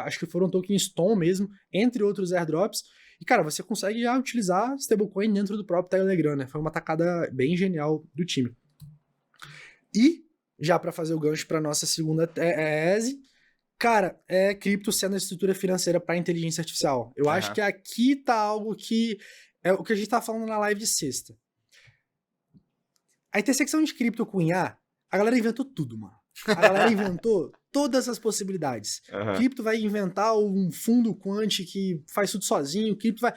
Acho que foram tokens TON mesmo, entre outros airdrops. E, cara, você consegue já utilizar stablecoin dentro do próprio Telegram, né? Foi uma tacada bem genial do time. E, já para fazer o gancho para nossa segunda tese, cara, cripto sendo a estrutura financeira para inteligência artificial. Eu acho que aqui tá algo que é o que a gente tá falando na live de sexta. A intersecção de cripto com IA, a galera inventou tudo, mano. A galera inventou todas as possibilidades. Cripto vai inventar um fundo quant que faz tudo sozinho, cripto vai...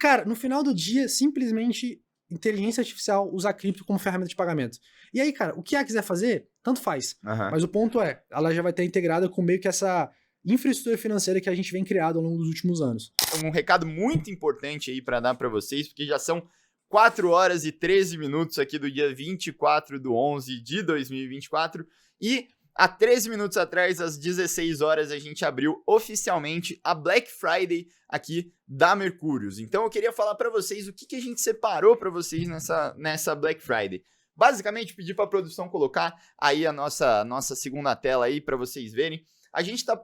Cara, no final do dia, simplesmente inteligência artificial usa cripto como ferramenta de pagamento. E aí, cara, o que ela quiser fazer, tanto faz. Mas o ponto ela já vai estar integrada com meio que essa infraestrutura financeira que a gente vem criando ao longo dos últimos anos. Um recado muito importante aí para dar para vocês, porque já são 4 horas e 13 minutos aqui do dia 24/11 de 2024 e há 13 minutos atrás, às 16 horas, a gente abriu oficialmente a Black Friday aqui da Mercúrios. Então eu queria falar para vocês o que a gente separou para vocês nessa Black Friday. Basicamente, pedir para a produção colocar aí a nossa segunda tela aí para vocês verem. A gente está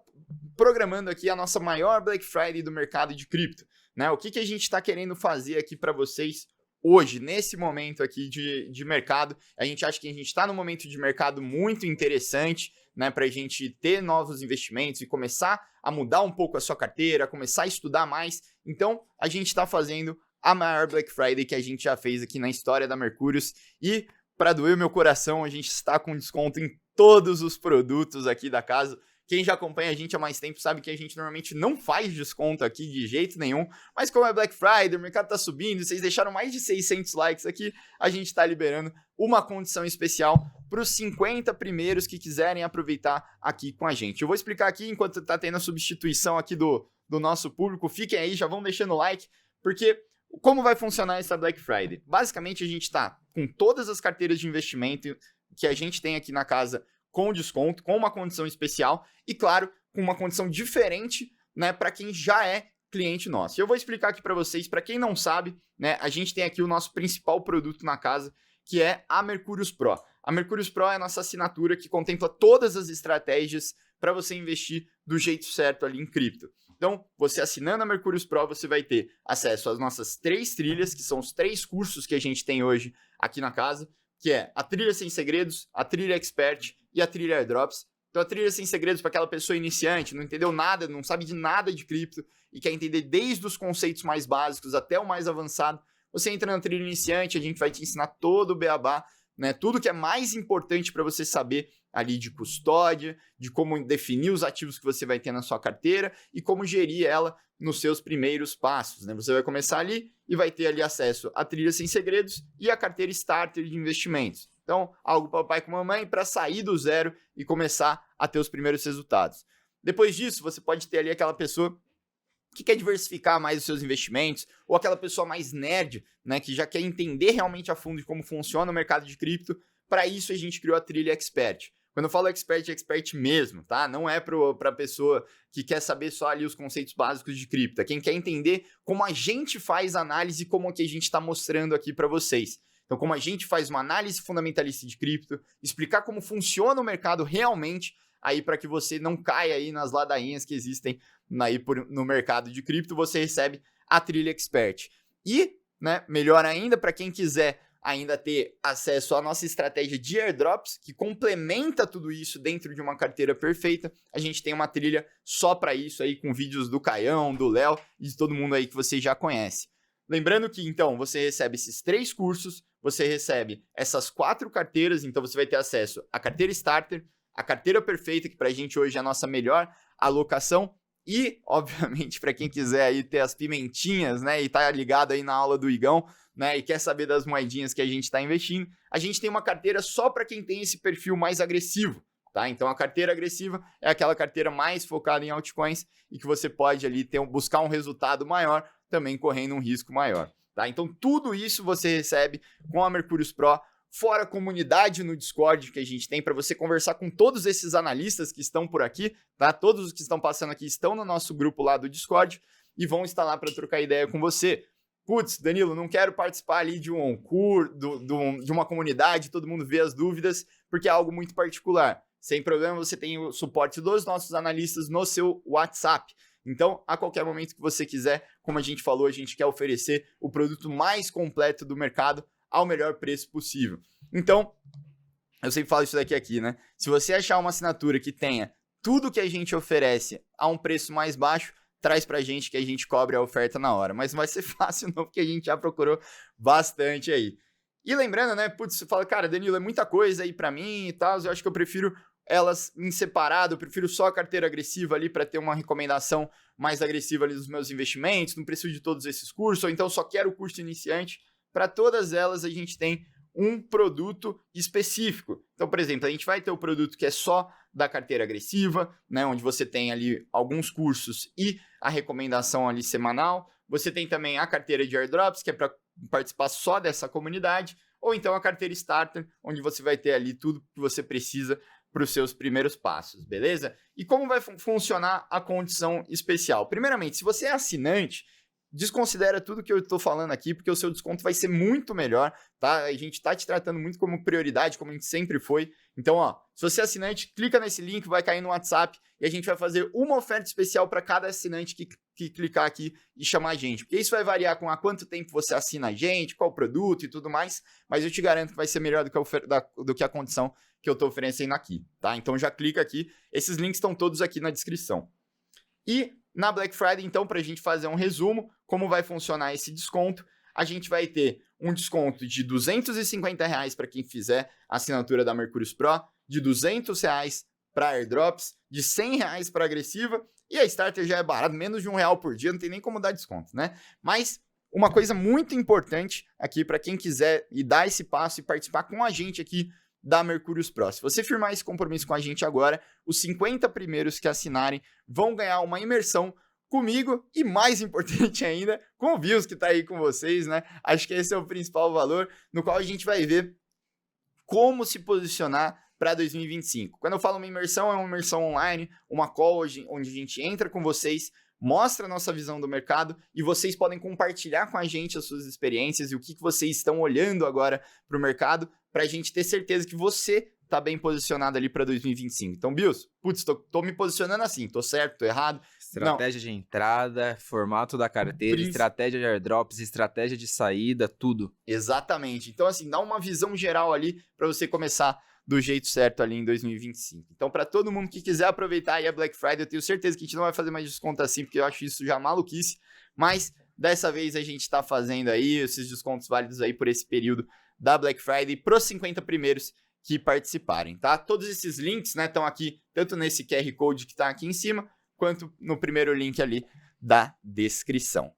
programando aqui a nossa maior Black Friday do mercado de cripto, né? O que a gente está querendo fazer aqui para vocês hoje, nesse momento aqui de mercado. A gente acha que a gente está num momento de mercado muito interessante, né, para a gente ter novos investimentos e começar a mudar um pouco a sua carteira, começar a estudar mais. Então, a gente está fazendo a maior Black Friday que a gente já fez aqui na história da Mercúrios. E, para doer meu coração, a gente está com desconto em todos os produtos aqui da casa. Quem já acompanha a gente há mais tempo sabe que a gente normalmente não faz desconto aqui de jeito nenhum, mas como é Black Friday, o mercado tá subindo, vocês deixaram mais de 600 likes aqui, a gente tá liberando uma condição especial para os 50 primeiros que quiserem aproveitar aqui com a gente. Eu vou explicar aqui enquanto tá tendo a substituição aqui do nosso público, fiquem aí, já vão deixando o like, porque como vai funcionar essa Black Friday? Basicamente a gente tá com todas as carteiras de investimento que a gente tem aqui na casa com desconto, com uma condição especial e, claro, com uma condição diferente, né, para quem já é cliente nosso. Eu vou explicar aqui para vocês, para quem não sabe, né, a gente tem aqui o nosso principal produto na casa, que é a Mercúrios Pro. A Mercúrios Pro é a nossa assinatura que contempla todas as estratégias para você investir do jeito certo ali em cripto. Então, você assinando a Mercúrios Pro, você vai ter acesso às nossas 3 trilhas, que são os 3 cursos que a gente tem hoje aqui na casa, que é a trilha sem segredos, a trilha expert e a trilha airdrops. Então a trilha sem segredos para aquela pessoa iniciante, não entendeu nada, não sabe de nada de cripto e quer entender desde os conceitos mais básicos até o mais avançado. Você entra na trilha iniciante, a gente vai te ensinar todo o beabá, né? Tudo que é mais importante para você saber ali de custódia, de como definir os ativos que você vai ter na sua carteira e como gerir ela nos seus primeiros passos, né? Você vai começar ali e vai ter ali acesso à trilha sem segredos e à carteira starter de investimentos. Então, algo para papai com mamãe para sair do zero e começar a ter os primeiros resultados. Depois disso, você pode ter ali aquela pessoa que quer diversificar mais os seus investimentos, ou aquela pessoa mais nerd, né, que já quer entender realmente a fundo de como funciona o mercado de cripto. Para isso, a gente criou a trilha Expert. Quando eu falo expert, é expert mesmo, tá? Não é para pessoa que quer saber só ali os conceitos básicos de cripto. É quem quer entender como a gente faz análise e como que a gente está mostrando aqui para vocês. Então, como a gente faz uma análise fundamentalista de cripto, explicar como funciona o mercado realmente, aí para que você não caia aí nas ladainhas que existem aí no mercado de cripto, você recebe a trilha Expert. E, né, melhor ainda, para quem quiser ainda ter acesso à nossa estratégia de airdrops, que complementa tudo isso dentro de uma carteira perfeita. A gente tem uma trilha só para isso aí, com vídeos do Caião, do Léo e de todo mundo aí que você já conhece. Lembrando que, então, você recebe esses 3 cursos, você recebe essas 4 carteiras, então você vai ter acesso à carteira Starter, a carteira perfeita, que pra gente hoje é a nossa melhor alocação, e, obviamente, para quem quiser aí ter as pimentinhas, né, e tá ligado aí na aula do Igão, né, e quer saber das moedinhas que a gente está investindo, a gente tem uma carteira só para quem tem esse perfil mais agressivo, tá? Então, a carteira agressiva é aquela carteira mais focada em altcoins e que você pode ali buscar um resultado maior, também correndo um risco maior, tá? Então, tudo isso você recebe com a Mercúrios Pro, fora a comunidade no Discord que a gente tem para você conversar com todos esses analistas que estão por aqui, tá? Todos os que estão passando aqui estão no nosso grupo lá do Discord e vão estar lá para trocar ideia com você. Putz, Danilo, não quero participar ali de um curso, de uma comunidade, todo mundo vê as dúvidas, porque é algo muito particular. Sem problema, você tem o suporte dos nossos analistas no seu WhatsApp. Então, a qualquer momento que você quiser, como a gente falou, a gente quer oferecer o produto mais completo do mercado ao melhor preço possível. Então, eu sempre falo isso daqui aqui, né? Se você achar uma assinatura que tenha tudo que a gente oferece a um preço mais baixo, traz pra gente que a gente cobre a oferta na hora. Mas não vai ser fácil não, porque a gente já procurou bastante aí. E lembrando, né, putz, você fala, cara, Danilo, é muita coisa aí pra mim e tal, eu acho que eu prefiro elas em separado, eu prefiro só a carteira agressiva ali para ter uma recomendação mais agressiva ali dos meus investimentos, não preciso de todos esses cursos, ou então só quero o curso iniciante. Para todas elas a gente tem um produto específico. Então, por exemplo, a gente vai ter o produto que é só da carteira agressiva, né, onde você tem ali alguns cursos e a recomendação ali semanal. Você tem também a carteira de airdrops, que é para participar só dessa comunidade, ou então a carteira Starter, onde você vai ter ali tudo que você precisa para os seus primeiros passos, beleza? E como vai funcionar a condição especial? Primeiramente, se você é assinante, desconsidera tudo que eu estou falando aqui, porque o seu desconto vai ser muito melhor, tá? A gente está te tratando muito como prioridade, como a gente sempre foi. Então, ó, se você é assinante, clica nesse link, vai cair no WhatsApp e a gente vai fazer uma oferta especial para cada assinante que clicar aqui e chamar a gente. Porque isso vai variar com há quanto tempo você assina a gente, qual produto e tudo mais, mas eu te garanto que vai ser melhor do que a condição que eu estou oferecendo aqui, tá? Então já clica aqui, esses links estão todos aqui na descrição. E na Black Friday, então, para a gente fazer um resumo, como vai funcionar esse desconto, a gente vai ter um desconto de R$250 para quem fizer a assinatura da Mercúrios Pro, de R$200 para airdrops, de R$100 para agressiva, e a Starter já é barato, menos de R$1 por dia, não tem nem como dar desconto, né? Mas uma coisa muito importante aqui para quem quiser e dar esse passo e participar com a gente aqui da Mercúrios Pro. Se você firmar esse compromisso com a gente agora, os 50 primeiros que assinarem vão ganhar uma imersão comigo e, mais importante ainda, com o Views que está aí com vocês, né? Acho que esse é o principal valor, no qual a gente vai ver como se posicionar para 2025. Quando eu falo uma imersão, é uma imersão online, uma call onde a gente entra com vocês, mostra a nossa visão do mercado e vocês podem compartilhar com a gente as suas experiências e o que vocês estão olhando agora para o mercado, para a gente ter certeza que você tá bem posicionado ali para 2025. Então, Bios, putz, tô me posicionando assim, tô certo, tô errado? Estratégia de entrada, formato da carteira, estratégia de airdrops, estratégia de saída, tudo. Exatamente. Então, assim, dá uma visão geral ali para você começar do jeito certo ali em 2025. Então, para todo mundo que quiser aproveitar aí a Black Friday, eu tenho certeza que a gente não vai fazer mais desconto assim, porque eu acho isso já maluquice, mas dessa vez a gente tá fazendo aí esses descontos válidos aí por esse período da Black Friday pros 50 primeiros que participarem, tá? Todos esses links, né, estão aqui, tanto nesse QR Code que tá aqui em cima, quanto no primeiro link ali da descrição.